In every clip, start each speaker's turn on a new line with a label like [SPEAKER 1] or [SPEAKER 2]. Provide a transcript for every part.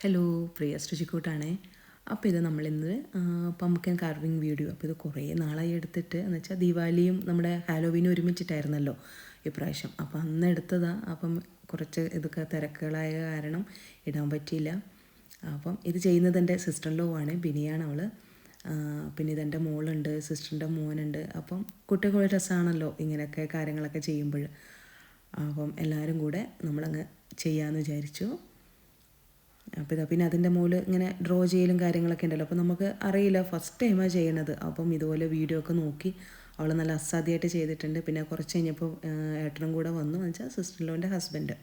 [SPEAKER 1] Hello, പ്രിയ രുചിക്കൂട്ടാണേ. അപ്പോൾ ഇത് നമ്മളിന്ന് പംകിൻ കാർവിങ് വീഡിയോ. അപ്പോൾ ഇത് കുറേ നാളായി എടുത്തിട്ട്, എന്ന് വെച്ചാൽ ദീപാവലിയും നമ്മുടെ ഹാലോവീനും ഒരുമിച്ചിട്ടായിരുന്നല്ലോ ഇപ്രാവശ്യം. അപ്പോൾ അന്ന് എടുത്തതാണ്. അപ്പം കുറച്ച് ഇതൊക്കെ തിരക്കുകളായ കാരണം ഇടാൻ പറ്റിയില്ല. അപ്പം ഇത് ചെയ്യുന്നത് എൻ്റെ സിസ്റ്റർ ലോ ആണ്, ബിനിയാണ് അവൾ. പിന്നെ ഇതെൻ്റെ മോളുണ്ട്, സിസ്റ്ററിൻ്റെ മോനുണ്ട്. അപ്പം കുട്ടികൾ രസമാണല്ലോ ഇങ്ങനെയൊക്കെ കാര്യങ്ങളൊക്കെ ചെയ്യുമ്പോൾ. അപ്പം എല്ലാവരും കൂടെ നമ്മളങ്ങ് ചെയ്യാമെന്ന് വിചാരിച്ചു. അപ്പോൾ ഇതാ പിന്നെ അതിൻ്റെ മുകളിൽ ഇങ്ങനെ ഡ്രോ ചെയ്യലും കാര്യങ്ങളൊക്കെ ഉണ്ടല്ലോ. അപ്പോൾ നമുക്ക് അറിയില്ല, ഫസ്റ്റ് ടൈമാണ് ചെയ്യണത്. അപ്പം ഇതുപോലെ വീഡിയോ ഒക്കെ നോക്കി അവൾ നല്ല അസാധ്യമായിട്ട് ചെയ്തിട്ടുണ്ട്. പിന്നെ കുറച്ച് കഴിഞ്ഞപ്പോൾ ഏട്ടനും കൂടെ വന്നു, എന്ന് വെച്ചാൽ സിസ്റ്ററിലോൻ്റെ ഹസ്ബൻഡ്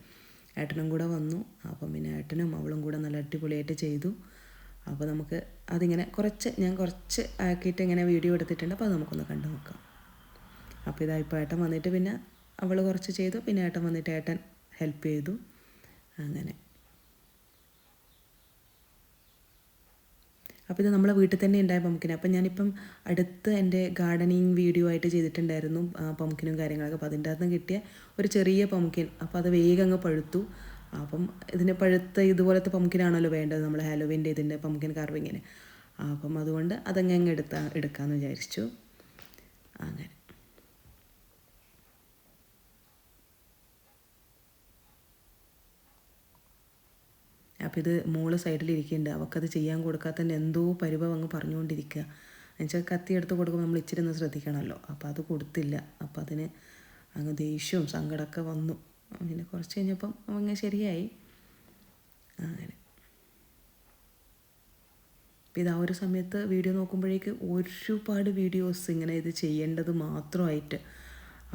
[SPEAKER 1] ഏട്ടനും കൂടെ വന്നു. അപ്പം പിന്നെ ഏട്ടനും അവളും കൂടെ നല്ല അടിപൊളിയായിട്ട് ചെയ്തു. അപ്പോൾ നമുക്ക് അതിങ്ങനെ ഞാൻ കുറച്ച് ആക്കിയിട്ട് ഇങ്ങനെ വീഡിയോ എടുത്തിട്ടുണ്ട്. അപ്പോൾ അത് നമുക്കൊന്ന് കണ്ടു നോക്കാം. അപ്പോൾ ഇതാ ഇപ്പോൾ ഏട്ടൻ വന്നിട്ട് പിന്നെ അവൾ കുറച്ച് ചെയ്തു, പിന്നെ ഏട്ടൻ വന്നിട്ട് ഏട്ടൻ ഹെൽപ്പ് ചെയ്തു. അങ്ങനെ അപ്പോൾ ഇത് നമ്മളെ വീട്ടിൽ തന്നെ ഉണ്ടായ പംകിൻ. അപ്പം ഞാനിപ്പം അടുത്ത് എൻ്റെ ഗാർഡനിങ് വീഡിയോ ആയിട്ട് ചെയ്തിട്ടുണ്ടായിരുന്നു പംകിനും കാര്യങ്ങളൊക്കെ. അപ്പോൾ അതിൻ്റെ അകത്ത് കിട്ടിയ ഒരു ചെറിയ പംകിൻ. അപ്പോൾ അത് വേഗം അങ്ങ് പഴുത്തു. അപ്പം ഇതിന് പഴുത്ത ഇതുപോലത്തെ പംകിനാണല്ലോ വേണ്ടത് നമ്മൾ ഹാലോവീൻ്റെ ഇതിൻ്റെ പംകിൻ കാർവിങ്ങിന്. അപ്പം അതുകൊണ്ട് അതങ്ങ് എടുക്കാമെന്ന് വിചാരിച്ചു. അങ്ങനെ അപ്പോൾ ഇത് മോള് സൈഡിലിരിക്കുന്നുണ്ട്. അവൾക്കത് ചെയ്യാൻ കൊടുക്കാത്തതിൻ്റെ എന്തോ പരിഭവം അങ്ങ് പറഞ്ഞുകൊണ്ടിരിക്കുക. എന്നുവെച്ചാൽ കത്തി എടുത്ത് കൊടുക്കുമ്പോൾ നമ്മൾ ഇച്ചിരി ഒന്ന് ശ്രദ്ധിക്കണമല്ലോ. അപ്പോൾ അത് കൊടുത്തില്ല. അപ്പോൾ അതിന് അങ്ങ് ദേഷ്യവും സങ്കടമൊക്കെ വന്നു. അങ്ങനെ കുറച്ച് കഴിഞ്ഞപ്പം അങ്ങനെ ശരിയായി. അങ്ങനെ അപ്പോൾ ഇത് ആ ഒരു സമയത്ത് വീഡിയോ നോക്കുമ്പോഴേക്ക് ഒരുപാട് വീഡിയോസ് ഇങ്ങനെ ഇത് ചെയ്യേണ്ടത് മാത്രമായിട്ട്.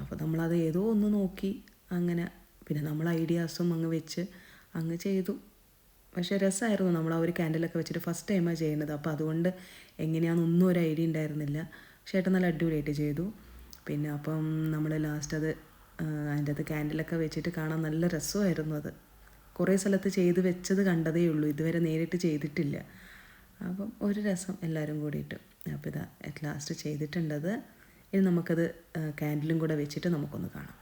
[SPEAKER 1] അപ്പോൾ നമ്മളത് ഏതോ ഒന്ന് നോക്കി അങ്ങനെ പിന്നെ നമ്മൾ ഐഡിയാസും അങ്ങ് വെച്ച് അങ്ങ് ചെയ്തു. പക്ഷേ രസമായിരുന്നു. നമ്മൾ ആ ഒരു ക്യാൻഡിലൊക്കെ വെച്ചിട്ട് ഫസ്റ്റ് ടൈമാണ് ചെയ്യുന്നത്. അപ്പോൾ അതുകൊണ്ട് എങ്ങനെയാണെന്നൊന്നും ഒരു ഐഡിയ ഉണ്ടായിരുന്നില്ല. പക്ഷേ ഏട്ടൻ നല്ല അടിപൊളിയായിട്ട് ചെയ്തു. പിന്നെ അപ്പം നമ്മൾ ലാസ്റ്റ് അത് അതിൻ്റെ അത് ക്യാൻഡിലൊക്കെ വെച്ചിട്ട് കാണാൻ നല്ല രസമായിരുന്നു. അത് കുറേ സ്ഥലത്ത് ചെയ്ത് വെച്ചത് കണ്ടതേ ഉള്ളൂ, ഇതുവരെ നേരിട്ട് ചെയ്തിട്ടില്ല. അപ്പം ഒരു രസം എല്ലാവരും കൂടിയിട്ട്. അപ്പോൾ ഇതാ അറ്റ് ലാസ്റ്റ് ചെയ്തിട്ടുണ്ടത്. ഇനി നമുക്കത് ക്യാൻഡിലും കൂടെ വെച്ചിട്ട് നമുക്കൊന്ന് കാണാം.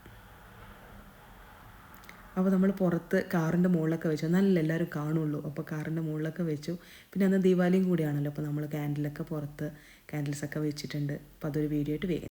[SPEAKER 1] അപ്പോൾ നമ്മൾ പുറത്ത് കാറിൻ്റെ മുകളിലൊക്കെ വെച്ചു, നല്ല എല്ലാവരും കാണുള്ളൂ. അപ്പോൾ കാറിൻ്റെ മുകളിലൊക്കെ വെച്ചു. പിന്നെ അന്ന് ദീപാവലിയും കൂടിയാണല്ലോ. അപ്പോൾ നമ്മൾ ക്യാൻഡിലൊക്കെ പുറത്ത് ക്യാൻഡിൽസൊക്കെ വെച്ചിട്ടുണ്ട്. അപ്പോൾ അതൊരു വീഡിയോ ആയിട്ട് വേഗം